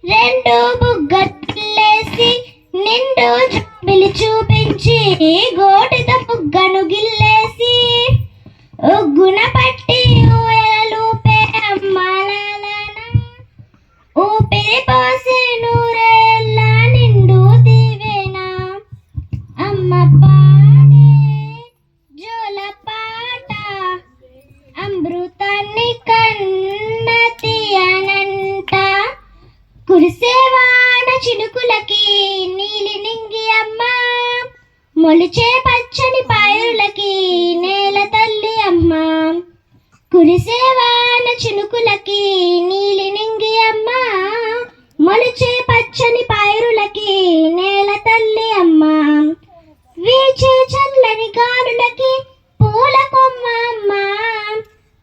రెండు బుగ్గలేసి నిండు జాబిలి చూపించి గోటితో బుగ్గను గిల్లేసి ఉగ్గున పట్టి ఊయలూపే అమ్మాలన ఊపిరి పోసి నూరేళ్ళ నిండు దీవెనా అమ్మ పాడే జోల పాట అమృతాన్ని కన్న తీయనంట కురిసేవాన చినుకులకి నీలి నింగి అమ్మ మొలిచే పచ్చని పైరులకి నేల తల్లి అమ్మ కురిసేవాన చినుకులకి నీలి నింగి అమ్మ మొలిచే పచ్చని పైరులకి నేల తల్లి అమ్మ వీచే చల్లని గాలులకి పూల కొమ్మ అమ్మ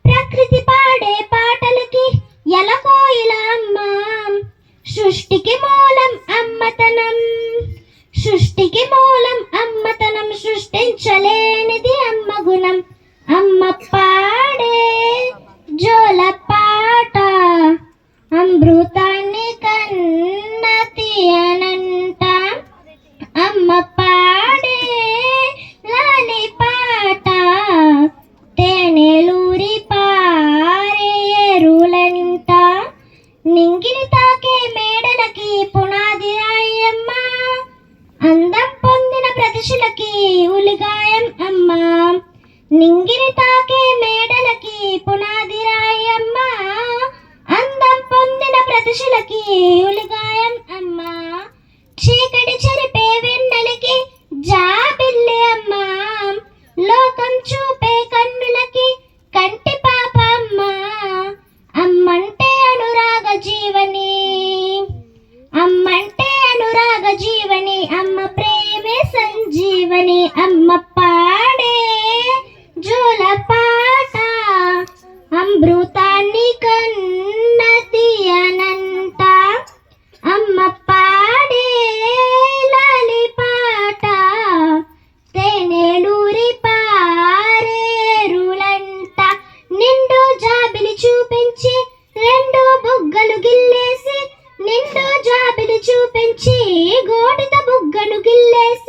ప్రకృతి పాడే పాటలకి ఎలకోయిల అమ్మ సృష్టికి మూలం అమ్మతనం సృష్టికి మూలం అమ్మతనం సృష్టించలేనిది అమ్మ గుణం అమ్మ పాడే జోల పాట అమృతాన్ని కన్న తీయనంట అమ్మ పాడే లాలి పాట తేనెలూరి పారే ఏరులంట నింగిని తాకే మేడలకి పునాది రాయమ్మ అందం పొందిన ప్రతిశలకి ఉలిగాయం అమ్మ నింగిని తాకే మేడలకి పునాది రాయమ్మ అందం పొందిన ప్రతిశలకి ఉలిగాయం అమ్మ చీకటి చెరిపే వెన్నెలకి జాబిల్లి అమ్మ లోకం చూపే కన్నులకి కంటి పాప అమ్మ అమ్మంటే అనురాగ జీవని అమ్మంటే అనురాగ జీవని అమ్మ ప్రేమే సంజీవని అమ్మ పాడే జోల పాట అమృతాన్ని కన్న తీయనంట అమ్మ పాడే లాలి పాట తేనెలూరి పారేరులంట నిండు జాబిలి చూపించి రెండు బుగ్గలు గిల్లేసి నిండు జాబిలి చూపించి గోటితో బుగ్గను గిల్లేసి